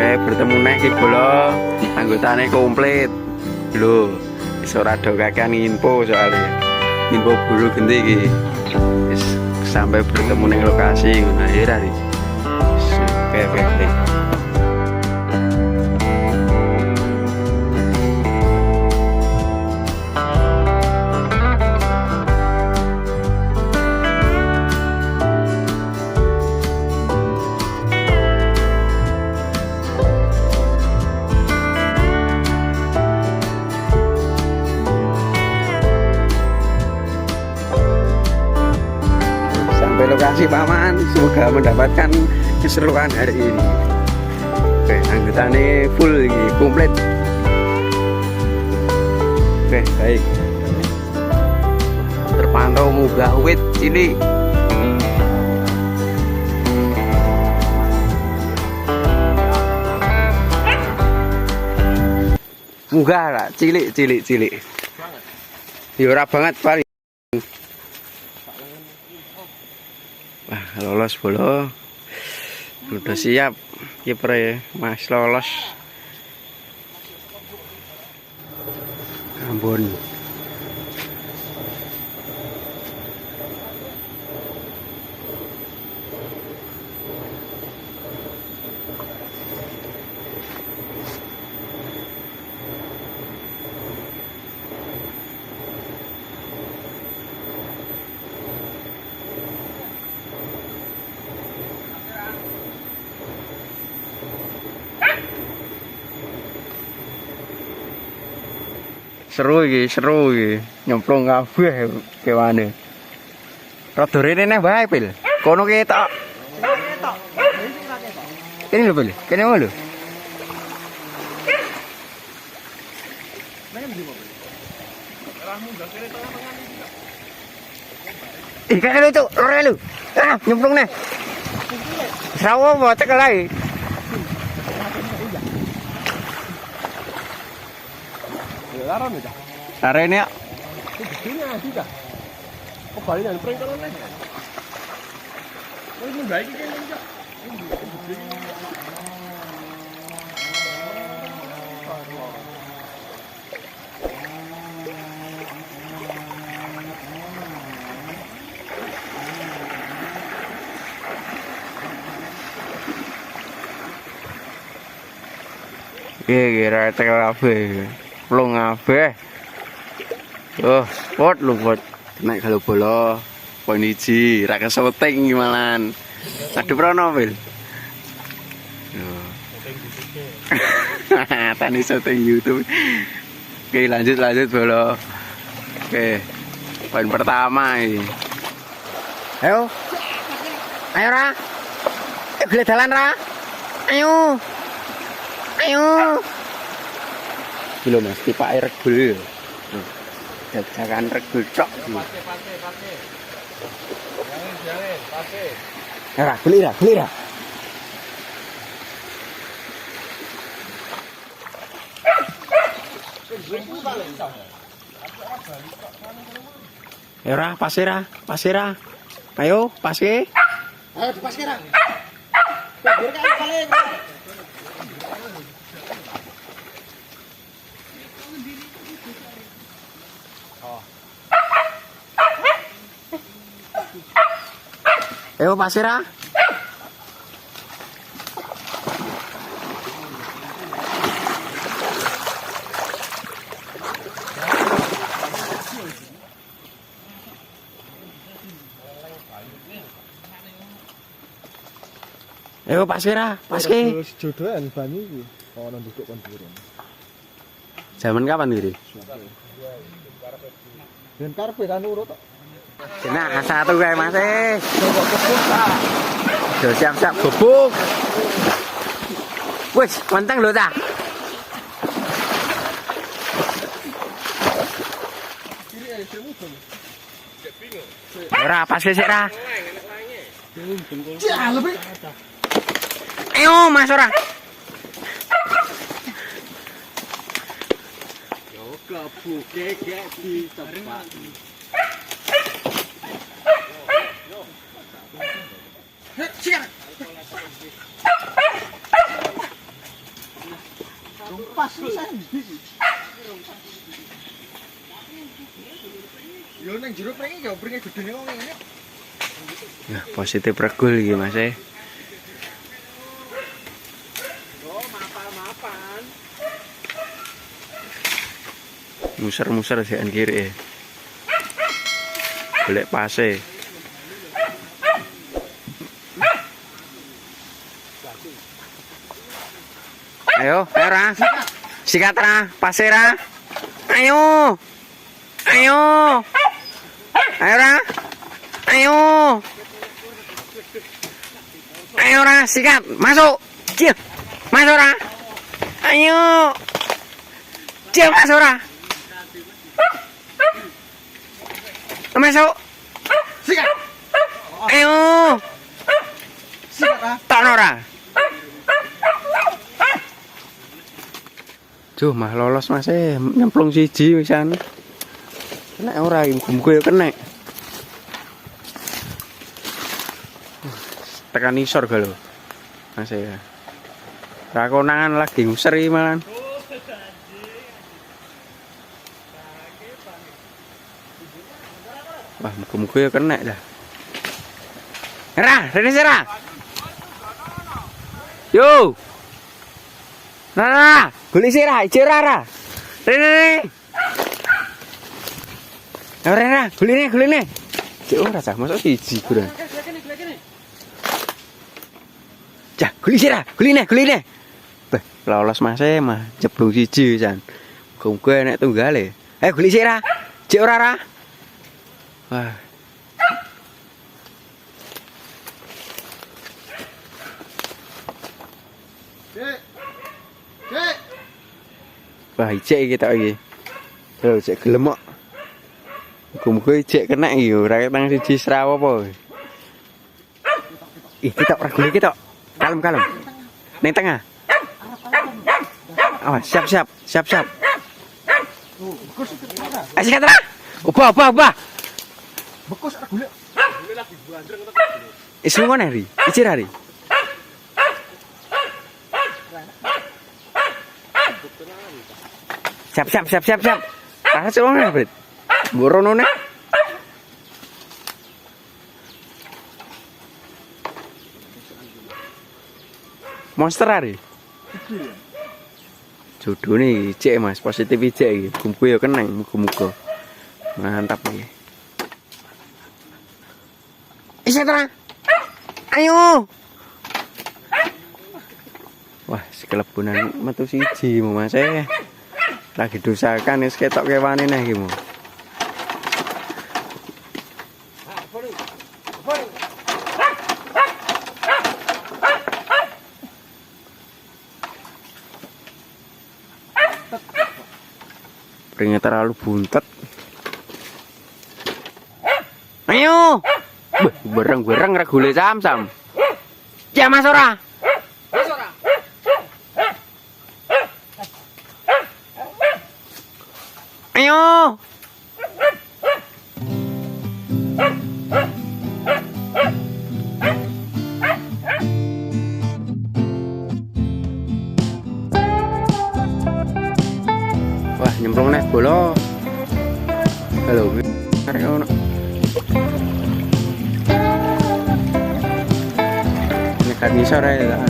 Oke, bertemu nih iki bola anggotane komplit. Lho, wis ora do kakean info soalnya. Info bulu genti iki. Wis sampai bertemu ning lokasi ngono ae ra. Oke. Lokasi paman, semoga mendapatkan keseruan hari ini. Oke, anggotanya full ini, komplit. Oke, baik. Terpantau munggah wit cilik. Munggah lah, cilik. Ya ora banget paling. Wah, lolos bola. Udah siap kiper ya, Mas lolos. Ambon. Seru iki nyemplung kabeh kewane. Rada rene neh wae pil. Kono ketok. Kene lho pil, kene lho. Kene lho cuk, ora lho. Ah, nyemplung neh. Sawo apa cekel ae. Arene ya. Kira tekel kabeh. Plung kabeh. Oh, pot naik kalau bola. Poin 1, ra kesoting gimalan. Aduh prono, Bil. Tani syuting YouTube. Oke, lanjut bola. Oke. Poin pertama ini. Ayo Ra. Geledalan Ra. Ayo. Belum Mas, tipe air regul. Jajakan regul cok. Ra, beli ra. Ra, pasir ra. Ayo, pasir. Ayo dipasir ra. Biar kan balik. Ayo pasir ah. Ayo pasir ah, paske. Jodohan banyu iki ana ndukuk kon durung. Zaman kapan iki? Ben karepe kan urut tok. Nah, satu kayak Mas. Sudah siap-siap bubuk. Wes, manteng lho ta. Ora pas sik ra. Ayo Mas ora. Yo kebuke gek di tempat. Yo nang jero pring yo pringe gedene wong ngene. Ya, positif regul iki Mas e. Yo mapal-mapan. Muser-muser sik kiri. Golek pase. Ayo, Ra. Sikat Ra, pase Ra. Ayo. Ayo. Ayo Ra. Ayo. Ayo Ra, sikat. Masuk. Cie. Masuk Ra. Ayo. Cie, masuk Ra. Masuk. Sikat. Ayo. Sikat ah. Takno Ra. Duh, mah lolos Mas e, nyemplung siji wisan. Kena ora iki muga yo kena. Tekan isor ga lho. Mas e. Ra konangan lagi nguser iki malan. Wah, muga-muga yo kena dah. Ra, rene Ra. Yo. Ra, golek sira, ijo Ra. Rene. Ora Ra, golekne. Cek ora cah, mosok siji kurang. Cah, golek sira, golekne. Beh, lolos Mas e mah jeblung siji jan. Muga-muga enek tunggale. Golek sira. Cek ora Ra. Wah. Wah, ijek iki tok iki. Lho, cek gelem kok. Muga-muga ijek kena iki ora ketang siji srawa apa. Ih, kita regule kita. Kalem. Ning tengah. Awas, siap. Sikat Ra. Ubah. Bekus regule. Isu ngono ri. Ijir ri. Siap. Ah, coba nggak, Brit? Borono nih. Monster hari. Jodoh nih, cek Mas, positif cek iki. Kumku yo kenang, muga-muga. Mantap iki. Isatra. Ayo. Wah, sekelebunan metu siji Mas e. Lagi dosakan wis ketok kewane neh iki mu. Pringnya terlalu buntet. Ayo. Bereng regule sam. Ya Mas ora. Ayo. Wah, nyemplung nek bola. Halo, arek ono. Nek kan iso ra ya.